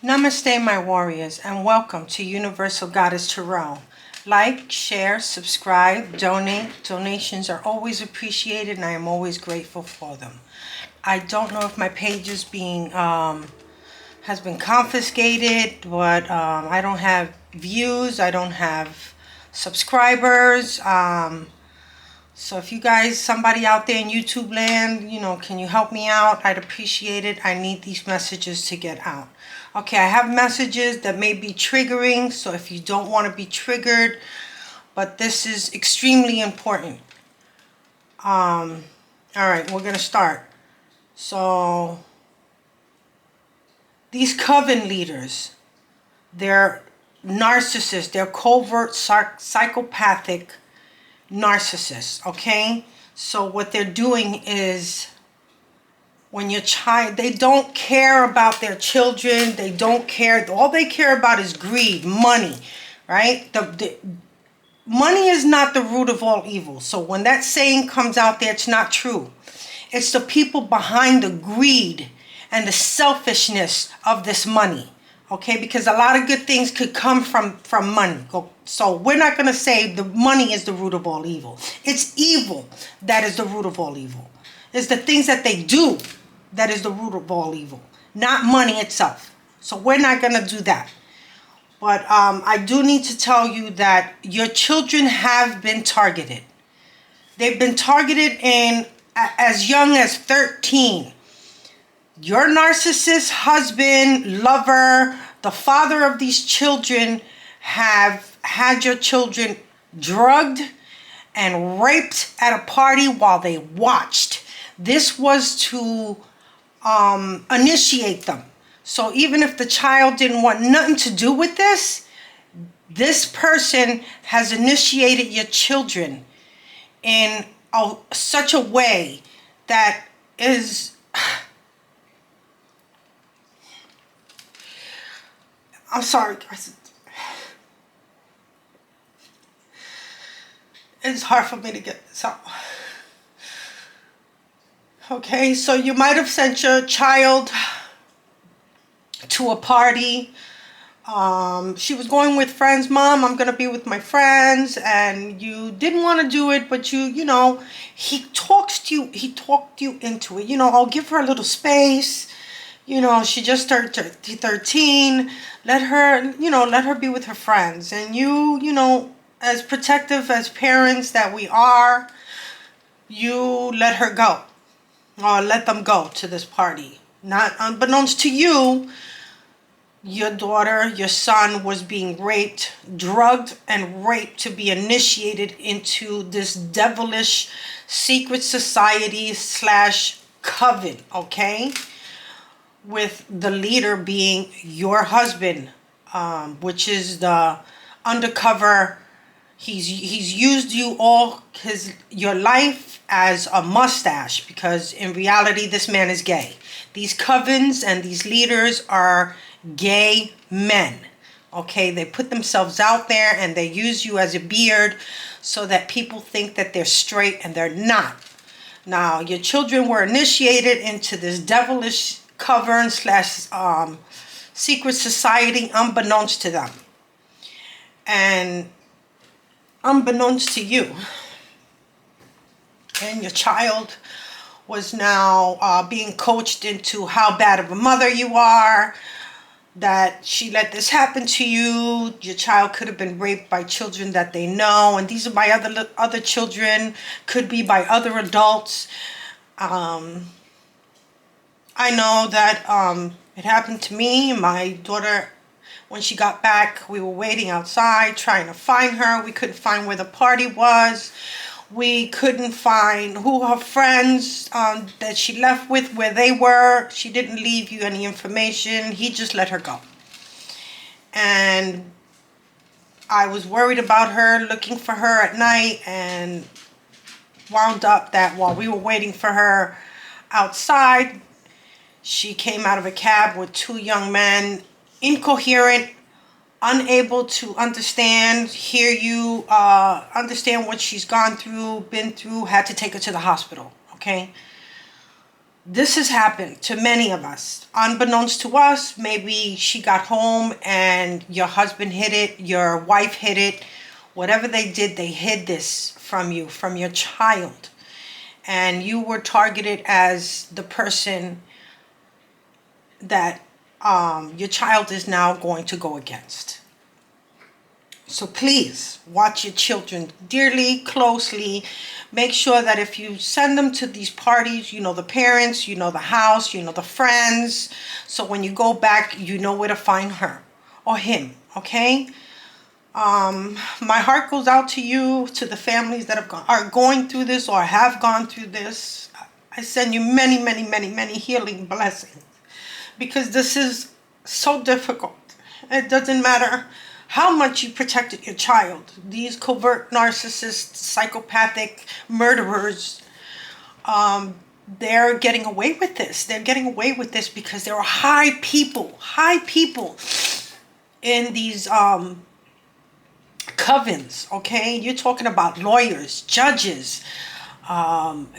Namaste, my warriors, and welcome to Universal Goddess Tarot. Like, share, subscribe, donate. Donations are always appreciated, and I am always grateful for them. I don't know if my page is being has been confiscated, but I don't have views. I don't have subscribers. So if you guys, somebody out there in YouTube land, can you help me out? I'd appreciate it. I need these messages to get out. Okay, I have messages that may be triggering, so if you don't want to be triggered, but this is extremely important. All right, we're going to start. So these coven leaders, they're narcissists. They're covert, psychopathic narcissists, okay? So what they're doing is, when your child, they don't care about their children. They don't care. All they care about is greed, money, right? The money is not the root of all evil. So when that saying comes out there, it's not true. It's the people behind the greed and the selfishness of this money, okay? Because a lot of good things could come from money. So we're not going to say the money is the root of all evil. It's evil that is the root of all evil. It's the things that they do that is the root of all evil, not money itself. So we're not going to do that. But I do need to tell you that your children have been targeted. They've been targeted in as young as 13. Your narcissist husband, lover, the father of these children have had your children drugged and raped at a party while they watched. This was to initiate them. So even if the child didn't want nothing to do with this, this person has initiated your children in such a way that is, I'm sorry guys, it's hard for me to get this out. Okay, so you might have sent your child to a party. She was going with friends. Mom, I'm going to be with my friends. And you didn't want to do it, but he talked you into it. I'll give her a little space. She just turned 13. Let her be with her friends. And as protective as parents that we are, you let her go. Or let them go to this party. Not unbeknownst to you, your daughter, your son was being raped, drugged and raped to be initiated into this devilish secret society / coven, okay? With the leader being your husband, which is the undercover. He's used you your life as a mustache, because in reality this man is gay. These covens and these leaders are gay men, okay? They put themselves out there and they use you as a beard so that people think that they're straight, and they're not. Now your children were initiated into this devilish coven / secret society unbeknownst to them, and unbeknownst to you. And your child was now being coached into how bad of a mother you are, that she let this happen to you. Your child could have been raped by children that they know, and these are by other children, could be by other adults. I know that it happened to me. My daughter, when she got back, we were waiting outside trying to find her. We couldn't find where the party was. We couldn't find who her friends that she left with, where they were. She didn't leave you any information. He just let her go. And I was worried about her, looking for her at night, and wound up that while we were waiting for her outside, she came out of a cab with two young men, incoherent, unable to understand, hear you, understand what she's gone through, been through, had to take her to the hospital, okay? This has happened to many of us. Unbeknownst to us, maybe she got home and your husband hid it, your wife hid it. Whatever they did, they hid this from you, from your child. And you were targeted as the person that your child is now going to go against. So please watch your children dearly, closely. Make sure that if you send them to these parties, you know the parents, you know the house, you know the friends. So when you go back, you know where to find her or him, okay? My heart goes out to you, to the families that are going through this or have gone through this. I send you many, many, many, many healing blessings, because this is so difficult. It doesn't matter how much you protected your child. These covert narcissists, psychopathic murderers, they're getting away with this. They're getting away with this because there are high people in these covens, okay? You're talking about lawyers, judges,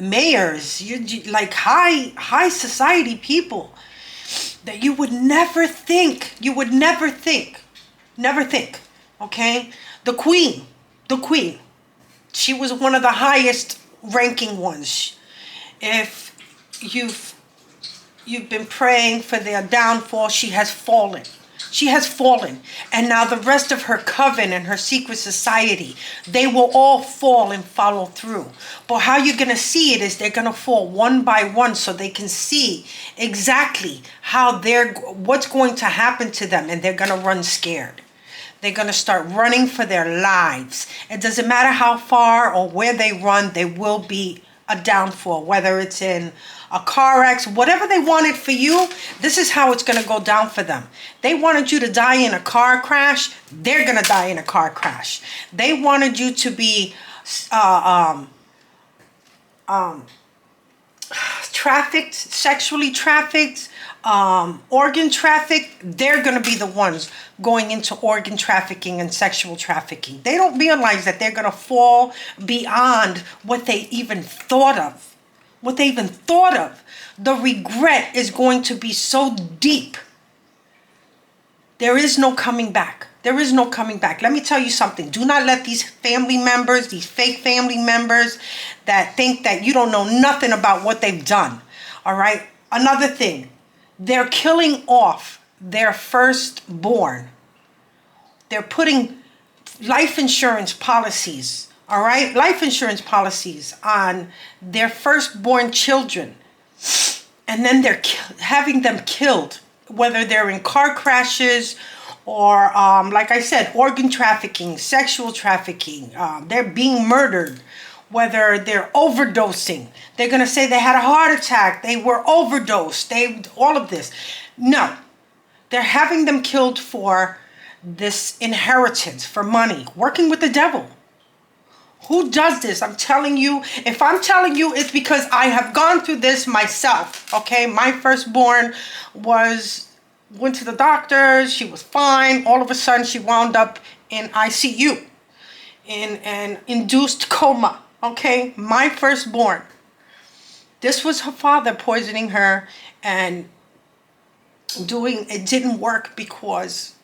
mayors, like high society people that you would never think, okay? The queen, she was one of the highest ranking ones. If you've been praying for their downfall, she has fallen. And now the rest of her coven and her secret society, they will all fall and follow through. But how you're going to see it is they're going to fall one by one, so they can see exactly what's going to happen to them, and they're going to run scared. They're going to start running for their lives. It doesn't matter how far or where they run, there will be a downfall, whether it's in a car accident, whatever they wanted for you, this is how it's going to go down for them. They wanted you to die in a car crash, they're going to die in a car crash. They wanted you to be trafficked, sexually trafficked, organ trafficked. They're going to be the ones going into organ trafficking and sexual trafficking. They don't realize that they're going to fall beyond what they even thought of. The regret is going to be so deep. There is no coming back. Let me tell you something. Do not let these family members, these fake family members that think that you don't know nothing about what they've done. All right. Another thing, they're killing off their firstborn. They're putting life insurance policies, all right? Life insurance policies on their firstborn children. And then they're having them killed, whether they're in car crashes or, like I said, organ trafficking, sexual trafficking. They're being murdered, whether they're overdosing. They're going to say they had a heart attack, they were overdosed, all of this. No, they're having them killed for this inheritance, for money, working with the devil. Who does this? I'm telling you, if I'm telling you, it's because I have gone through this myself, okay? My firstborn went to the doctor, she was fine. All of a sudden, she wound up in ICU, in an induced coma, okay? My firstborn. This was her father poisoning her, and it didn't work because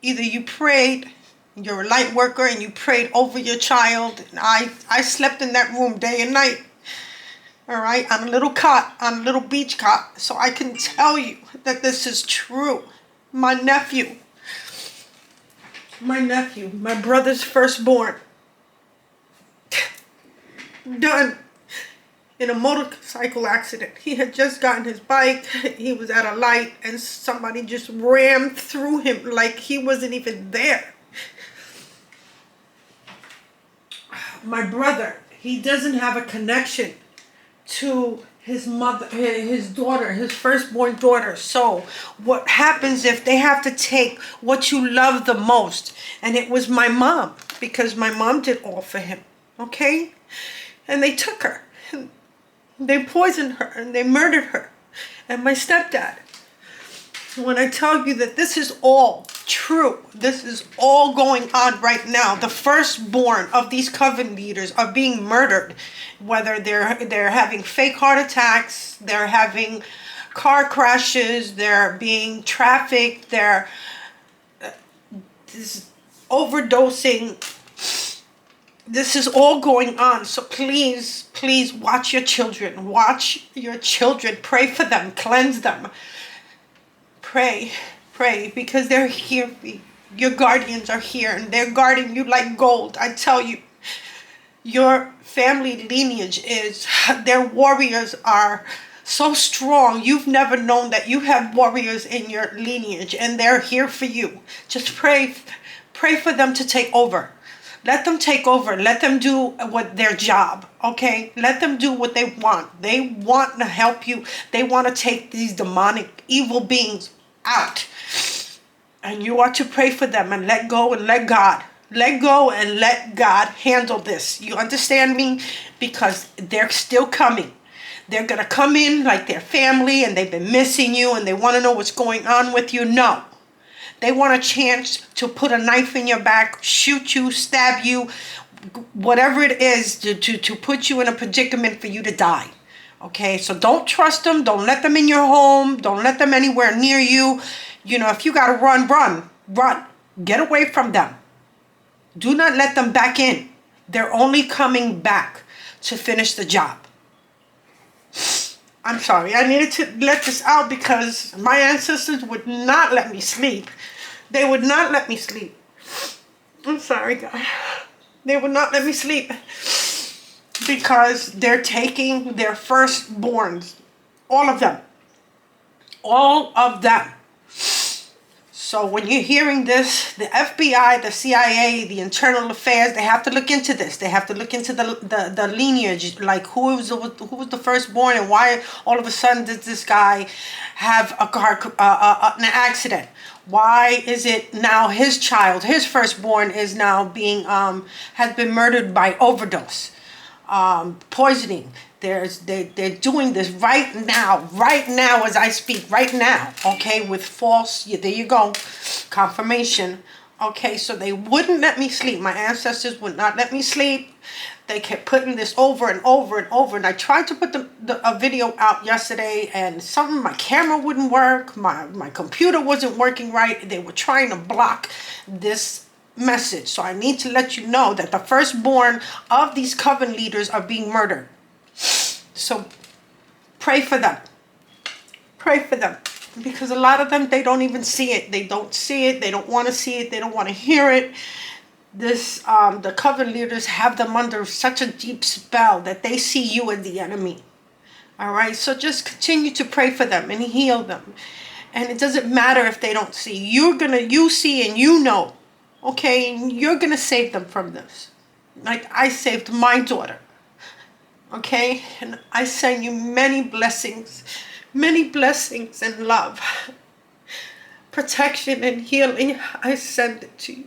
either you prayed, you're a light worker, and you prayed over your child. And I slept in that room day and night, all right, on a little cot, on a little beach cot. So I can tell you that this is true. My nephew, my brother's firstborn, done in a motorcycle accident. He had just gotten his bike. He was at a light and somebody just rammed through him like he wasn't even there. My brother, he doesn't have a connection to his mother, his daughter, his firstborn daughter. So what happens if they have to take what you love the most? And it was my mom, because my mom did all for him, okay? And they took her. They poisoned her and they murdered her. And my stepdad. When I tell you that this is all true. This is all going on right now. The firstborn of these coven leaders are being murdered. Whether they're having fake heart attacks, they're having car crashes, they're being trafficked, they're overdosing. This is all going on. So please, please watch your children. Watch your children. Pray for them. Cleanse them. Pray. Pray, because they're here. Your guardians are here and they're guarding you like gold. I tell you, your family lineage is, their warriors are so strong. You've never known that you have warriors in your lineage and they're here for you. Just pray for them to take over. Let them take over. Let them do what their job, okay? Let them do what they want. They want to help you. They want to take these demonic evil beings out. And you are to pray for them and let go and let God. Let go and let God handle this. You understand me? Because they're still coming. They're going to come in like their family and they've been missing you and they want to know what's going on with you. No. They want a chance to put a knife in your back, shoot you, stab you, whatever it is to put you in a predicament for you to die. Okay, so don't trust them. Don't let them in your home. Don't let them anywhere near you. You know, if you got to run, run, run. Get away from them. Do not let them back in. They're only coming back to finish the job. I'm sorry. I needed to let this out because my ancestors would not let me sleep. They would not let me sleep. I'm sorry, God. They would not let me sleep because they're taking their firstborns. All of them. All of them. So when you're hearing this, the FBI, the CIA, the Internal Affairs, they have to look into this. They have to look into the lineage, like who was the firstborn and why all of a sudden did this guy have an accident? Why is it now his child, his firstborn, is now being has been murdered by overdose, poisoning? They're doing this right now as I speak, right now, okay, with false, there you go, confirmation, okay, so they wouldn't let me sleep. My ancestors would not let me sleep. They kept putting this over and over and over, and I tried to put a video out yesterday, and my camera wouldn't work, my computer wasn't working right. They were trying to block this message, so I need to let you know that the firstborn of these coven leaders are being murdered. So pray for them. Pray for them. Because a lot of them, they don't even see it. They don't see it. They don't want to see it. They don't want to hear it. The coven leaders have them under such a deep spell that they see you as the enemy. All right. So just continue to pray for them and heal them. And it doesn't matter if they don't see. You see and you know. Okay. And you're going to save them from this. Like I saved my daughter. Okay, and I send you many blessings and love, protection and healing. I send it to you.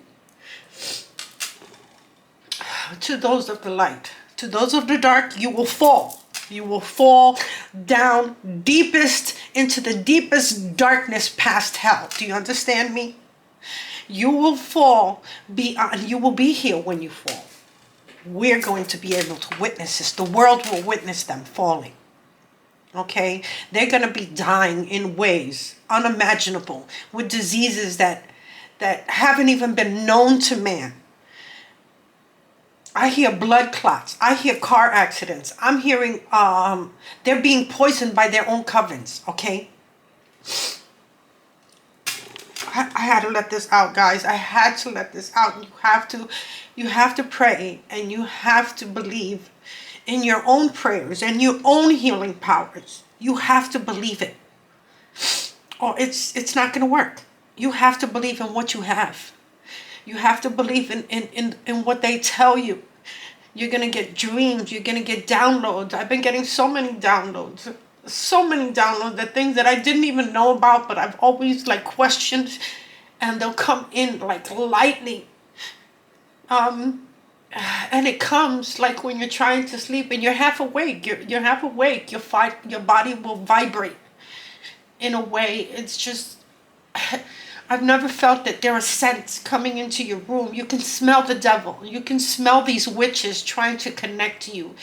To those of the light, to those of the dark, you will fall. You will fall down deepest into the deepest darkness past hell. Do you understand me? You will fall beyond. You will be here when you fall. We're going to be able to witness this. The world will witness them falling. Okay? They're going to be dying in ways unimaginable with diseases that haven't even been known to man. I hear blood clots. I hear car accidents. I'm hearing they're being poisoned by their own covens. Okay? I had to let this out, guys. I had to let this out. You have to pray and you have to believe in your own prayers and your own healing powers. You have to believe it. Or it's not going to work. You have to believe in what you have. You have to believe in what they tell you. You're going to get dreams. You're going to get downloads. I've been getting so many downloads. So many downloads, the things that I didn't even know about, but I've always like questioned, and they'll come in like lightly. And it comes like when you're trying to sleep and you're half awake. You're half awake. Your body will vibrate in a way. It's just, I've never felt that there are scents coming into your room. You can smell the devil. You can smell these witches trying to connect to you.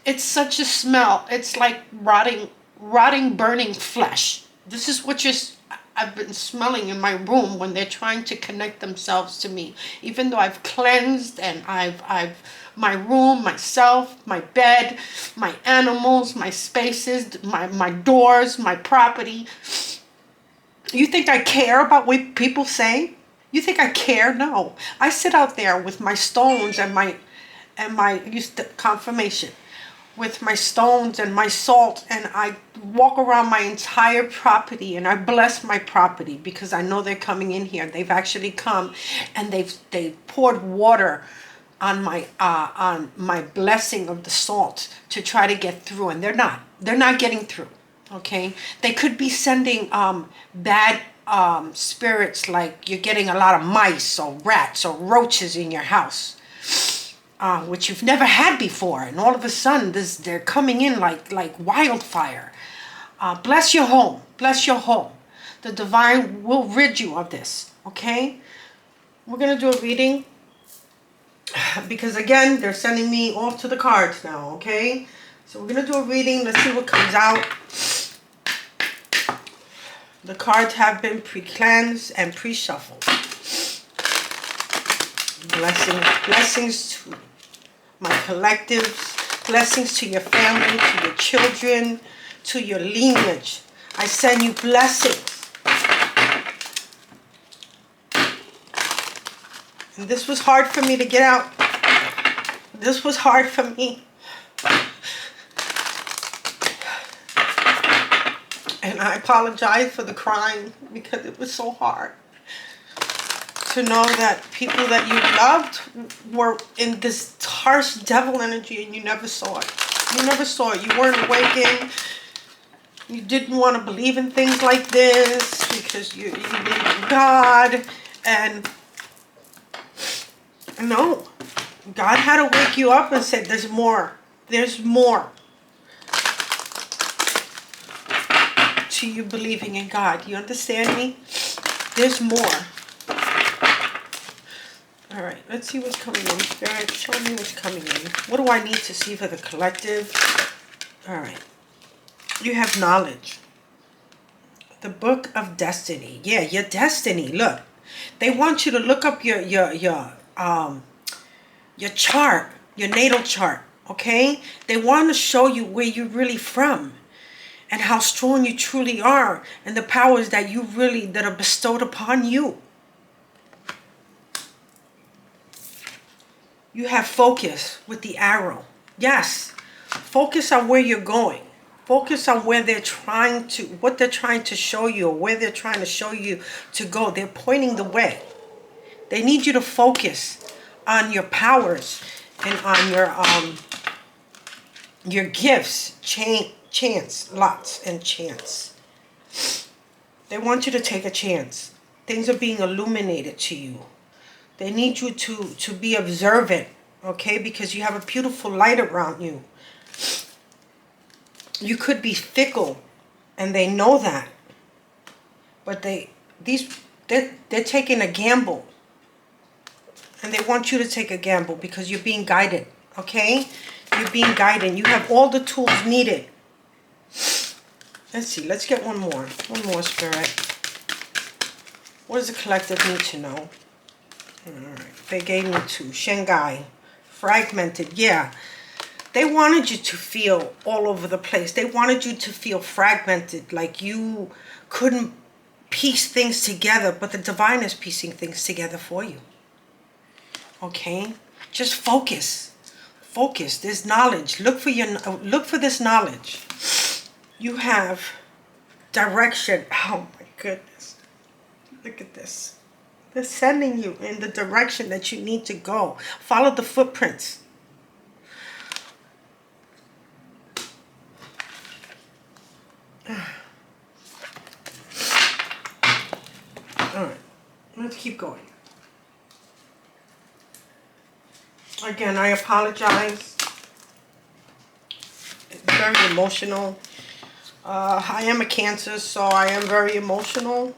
It's such a smell. It's like rotting, burning flesh. This is what I've been smelling in my room when they're trying to connect themselves to me. Even though I've cleansed and I've my room, myself, my bed, my animals, my spaces, my doors, my property. You think I care about what people say? You think I care? No. I sit out there with my stones and my confirmation, with my stones and my salt, and I walk around my entire property and I bless my property because I know they're coming in here. They've actually come and they've poured water on my blessing of the salt to try to get through, and they're not getting through. Okay, they could be sending bad spirits, like you're getting a lot of mice or rats or roaches in your house, which you've never had before, and all of a sudden they're coming in like wildfire. Bless your home. Bless your home. The divine will rid you of this. Okay, we're gonna do a reading because again they're sending me off to the cards now. Okay, so we're gonna do a reading. Let's see what comes out. The cards have been pre-cleansed and pre-shuffled. Blessings to my collectives, blessings to your family, to your children, to your lineage. I send you blessings. And this was hard for me to get out. This was hard for me. And I apologize for the crying because it was so hard to know that people that you loved were in this harsh devil energy and you never saw it. You never saw it. You weren't awakened. You didn't want to believe in things like this because you believe in God. And no, God had to wake you up and say, there's more. There's more to you believing in God. You understand me? There's more. All right, let's see what's coming in. Spirit, show me what's coming in. What do I need to see for the collective? All right. You have knowledge. The book of destiny. Yeah, your destiny. Look, they want you to look up your chart, your natal chart. Okay? They want to show you where you're really from and how strong you truly are and the powers that are bestowed upon you. You have focus with the arrow. Yes. Focus on where you're going. Focus on where what they're trying to show you, or where they're trying to show you to go. They're pointing the way. They need you to focus on your powers and on your gifts, chance, lots and chance. They want you to take a chance. Things are being illuminated to you. They need you to be observant, okay? Because you have a beautiful light around you. You could be fickle, and they know that. But they're taking a gamble. And they want you to take a gamble because you're being guided, okay? You're being guided. You have all the tools needed. Let's see. Let's get one more. One more, Spirit. What does the collective need to know? All right. They gave me two. Shanghai. Fragmented. Yeah. They wanted you to feel all over the place. They wanted you to feel fragmented, like you couldn't piece things together, but the divine is piecing things together for you. Okay? Just focus. Focus. There's knowledge. Look for this knowledge. You have direction. Oh my goodness. Look at this. They're sending you in the direction that you need to go. Follow the footprints. All right, let's keep going. Again, I apologize. It's very emotional. I am a Cancer, so I am very emotional.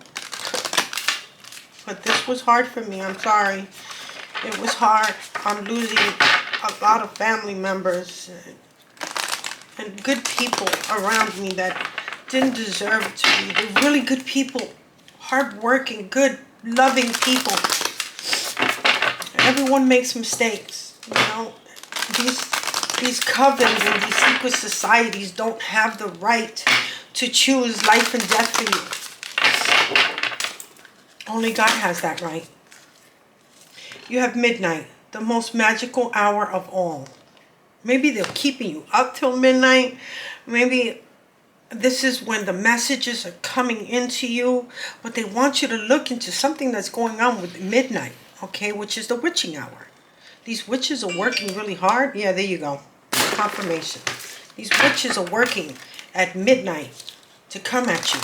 But this was hard for me. I'm sorry. It was hard. I'm losing a lot of family members and good people around me that didn't deserve to be. They're really good people. Hardworking, good, loving people. Everyone makes mistakes. You know, these covens and these secret societies don't have the right to choose life and death for you. Only God has that right. You have midnight, the most magical hour of all. Maybe they're keeping you up till midnight. Maybe this is when the messages are coming into you. But they want you to look into something that's going on with midnight, okay, which is the witching hour. These witches are working really hard. Yeah, there you go. Confirmation. These witches are working at midnight to come at you.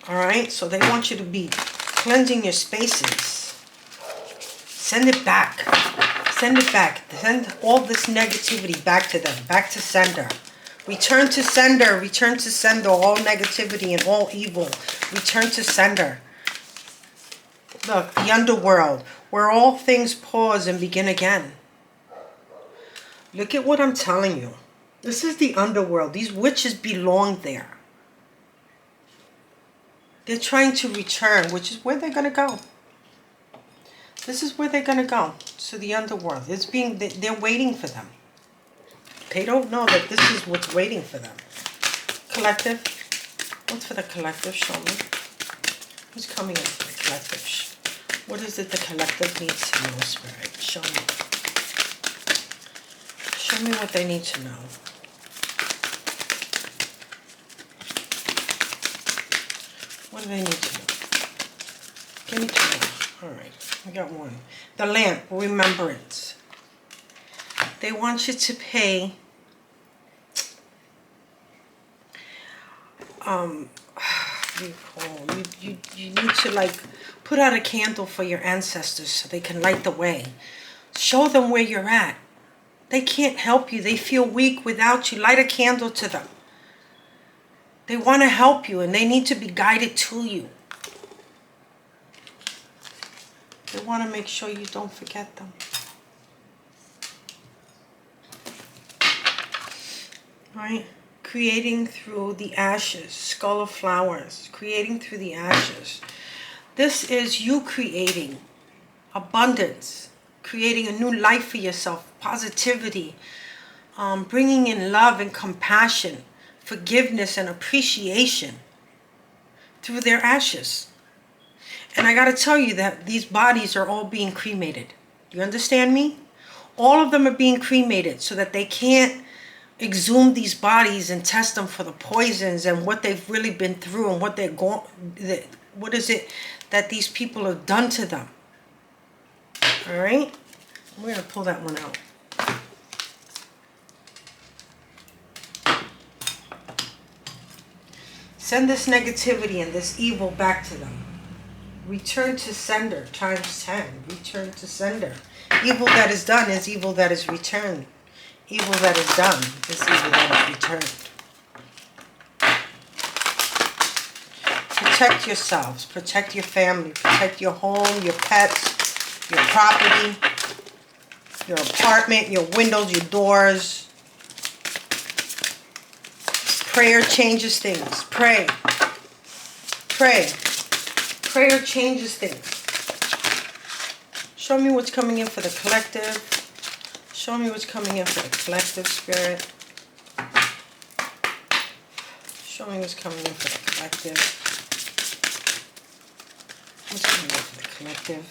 All right, so they want you to be cleansing your spaces. Send it back. Send it back. Send all this negativity back to them. Back to sender. Return to sender. Return to sender. All negativity and all evil. Return to sender. Look, the underworld, where all things pause and begin again. Look at what I'm telling you. This is the underworld. These witches belong there. They're trying to return, which is where they're going to go. This is where they're going to go, to the underworld. They're waiting for them. They don't know that this is what's waiting for them. Collective. What's for the collective? Show me. Who's coming in for the collective? What is it the collective needs to know, Spirit? Show me. Show me what they need to know. What do they need to know? Give me two more. All right. I got one. The lamp, remembrance. They want you to pay you need to like put out a candle for your ancestors so they can light the way. Show them where you're at. They can't help you. They feel weak without you. Light a candle to them. They want to help you and they need to be guided to you. They want to make sure you don't forget them. Right? Creating through the ashes. Skull of flowers. Creating through the ashes. This is you creating abundance. Creating a new life for yourself. Positivity. Bringing in love and compassion. Forgiveness and appreciation. Through their ashes. And I got to tell you that these bodies are all being cremated. You understand me? All of them are being cremated so that they can't exhume these bodies and test them for the poisons and what they've really been through and what they're going. What is it that these people have done to them? All right? We're going to pull that one out. Send this negativity and this evil back to them. Return to sender times 10. Return to sender. Evil that is done is evil that is returned. Evil that is done is evil that is returned. Protect yourselves. Protect your family. Protect your home, your pets, your property, your apartment, your windows, your doors. Prayer changes things. Pray. Pray. Prayer changes things. Show me what's coming in for the collective. Show me what's coming in for the collective, Spirit. Show me what's coming in for the collective. What's coming in for the collective?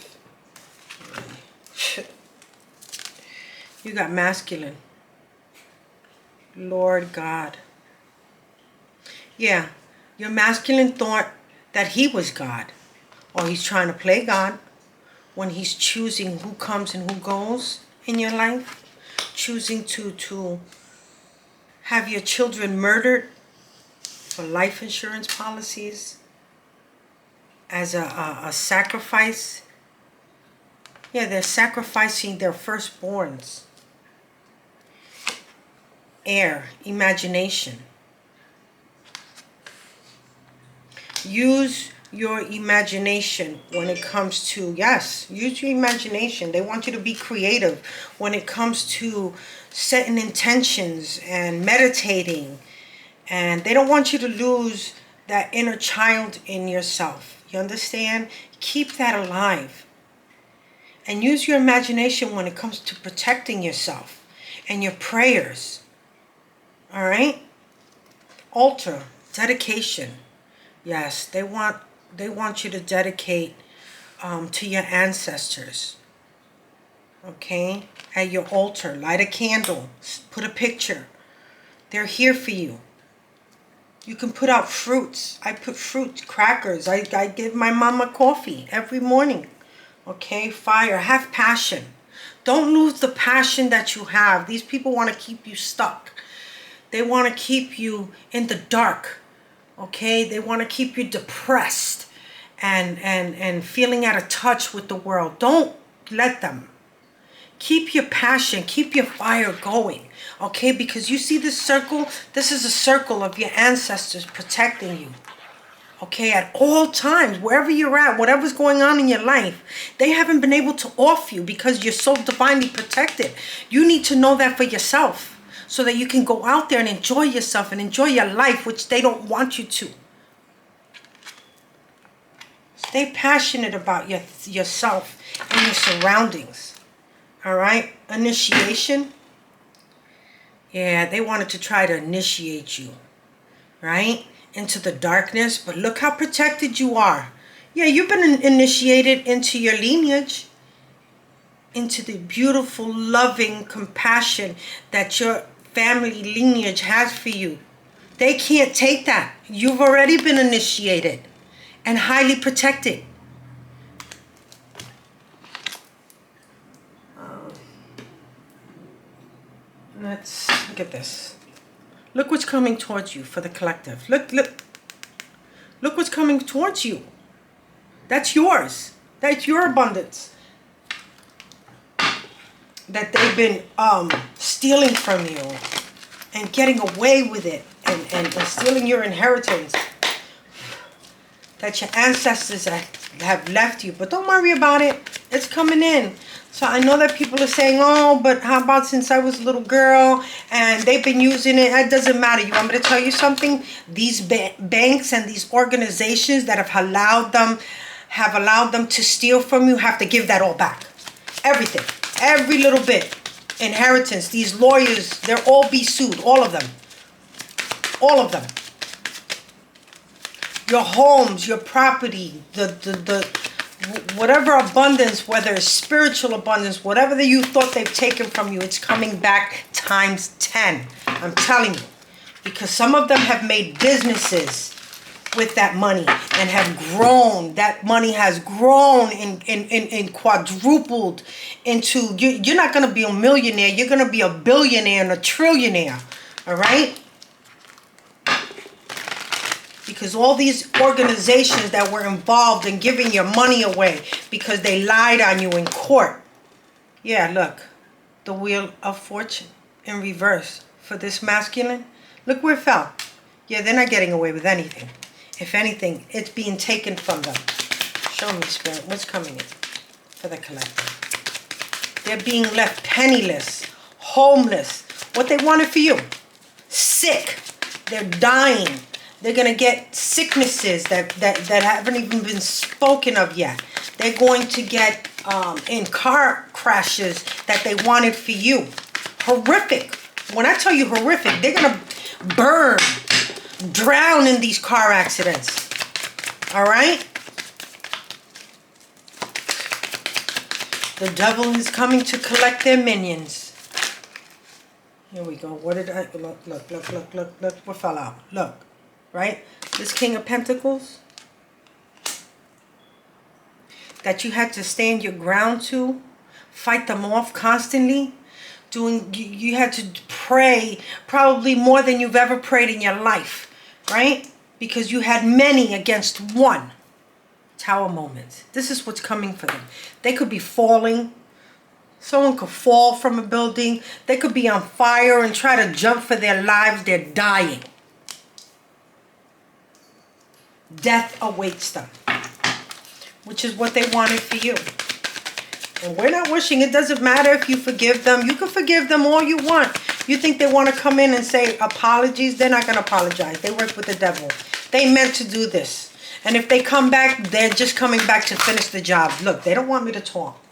You got masculine. Lord God. Yeah, your masculine thought that he was God. Or he's trying to play God when he's choosing who comes and who goes in your life. Choosing to have your children murdered for life insurance policies as a sacrifice. Yeah, they're sacrificing their firstborns. Air, imagination. Use your imagination when it comes to, yes, use your imagination. They want you to be creative when it comes to setting intentions and meditating. And they don't want you to lose that inner child in yourself. You understand? Keep that alive. And use your imagination when it comes to protecting yourself and your prayers. All right? Altar, dedication. Yes, they want you to dedicate to your ancestors. Okay? At your altar, light a candle, put a picture. They're here for you. You can put out fruits. I put fruit, crackers. I give my mama coffee every morning. Okay? Fire. Have passion. Don't lose the passion that you have. These people want to keep you stuck. They want to keep you in the dark. Okay? They want to keep you depressed and feeling out of touch with the world. Don't let them. Keep your passion. Keep your fire going. Okay? Because you see this circle? This is a circle of your ancestors protecting you. Okay? At all times, wherever you're at, whatever's going on in your life, they haven't been able to off you because you're so divinely protected. You need to know that for yourself so that you can go out there and enjoy yourself and enjoy your life, which they don't want you to. Stay passionate about yourself and your surroundings. All right? Initiation. Yeah, they wanted to try to initiate you, right? Into the darkness. But look how protected you are. Yeah, you've been initiated into your lineage. Into the beautiful, loving compassion that your family lineage has for you. They can't take that. You've already been initiated and highly protected. Let's look at this. Look what's coming towards you for the collective. Look what's coming towards you. That's yours. That's your abundance. That they've been stealing from you and getting away with it and stealing your inheritance that your ancestors have left you. But don't worry about it. It's coming in. So I know that people are saying, oh, but how about since I was a little girl and they've been using it? It doesn't matter. You want me to tell you something? These banks and these organizations that have allowed them to steal from you have to give that all back. Everything. Every little bit. Inheritance. These lawyers, they'll all be sued. All of them. All of them. Your homes, your property, the whatever abundance, whether it's spiritual abundance, whatever that you thought they've taken from you, it's coming back times 10. I'm telling you. Because some of them have made businesses with that money and have grown. That money has grown in quadrupled into, you're not going to be a millionaire. You're going to be a billionaire and a trillionaire. All right? Because all these organizations that were involved in giving your money away because they lied on you in court. Yeah, look. The Wheel of Fortune in reverse for this masculine. Look where it fell. Yeah, they're not getting away with anything. If anything, it's being taken from them. Show me, Spirit, what's coming in for the collective. They're being left penniless, homeless. What they wanted for you. Sick. They're dying. They're going to get sicknesses that haven't even been spoken of yet. They're going to get in car crashes that they wanted for you. Horrific. When I tell you horrific, they're going to burn, drown in these car accidents. All right? The devil is coming to collect their minions. Here we go. What did I... Look. What fell out? Look. Right? This King of Pentacles that you had to stand your ground to, fight them off constantly, you had to pray probably more than you've ever prayed in your life, right? Because you had many against one. Tower moments. This is what's coming for them. They could be falling. Someone could fall from a building. They could be on fire and try to jump for their lives. They're dying. Death awaits them, which is what they wanted for you. And we're not wishing. It doesn't matter if you forgive them. You can forgive them all you want. You think they want to come in and say apologies? They're not going to apologize. They work with the devil. They meant to do this. And if they come back, they're just coming back to finish the job. Look, they don't want me to talk.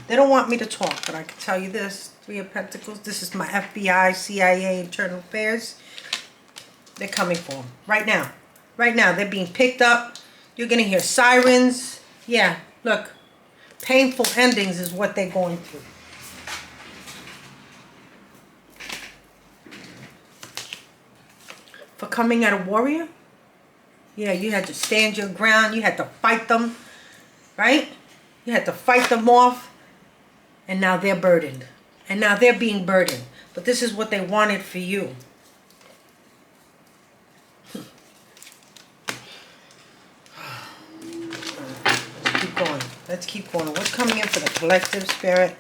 They don't want me to talk. But I can tell you this. Three of Pentacles. This is my FBI, CIA, Internal Affairs. They're coming for them. Right now. Right now. They're being picked up. You're going to hear sirens. Yeah, look. Painful endings is what they're going through. For coming at a warrior? Yeah, you had to stand your ground. You had to fight them. Right? You had to fight them off. And now they're burdened. And now they're being burdened. But this is what they wanted for you. Let's keep going. Let's keep going. What's coming in for the collective, Spirit?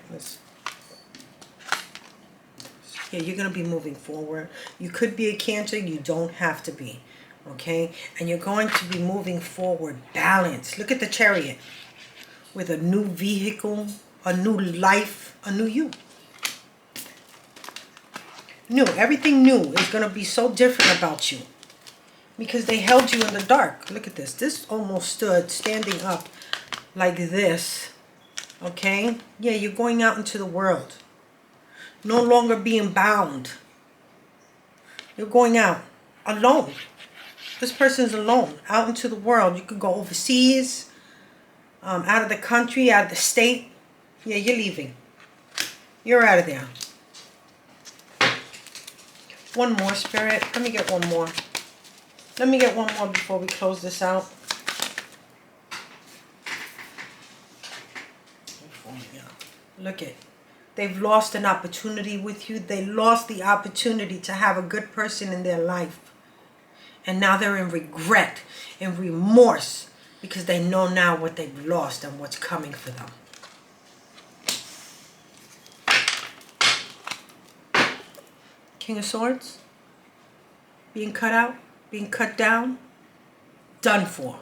Yeah, you're going to be moving forward. You could be a Cancer. You don't have to be. Okay? And you're going to be moving forward. Balance. Look at the Chariot. With a new vehicle, a new life, a new you. New. Everything new is going to be so different about you. Because they held you in the dark. Look at this. This almost stood standing up like this. Okay? Yeah, you're going out into the world. No longer being bound. You're going out alone. This person's alone. Out into the world. You could go overseas. Out of the country. Out of the state. Yeah, you're leaving. You're out of there. One more, Spirit. Let me get one more. Let me get one more before we close this out. Look at. They've lost an opportunity with you. They lost the opportunity to have a good person in their life. And now they're in regret and remorse because they know now what they've lost and what's coming for them. King of Swords. Being cut out. Being cut down. Done for.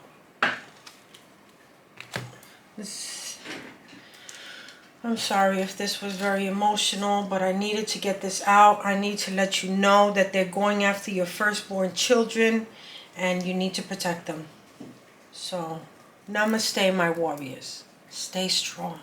I'm sorry if this was very emotional, but I needed to get this out. I need to let you know that they're going after your firstborn children and you need to protect them. So, namaste, my warriors. Stay strong.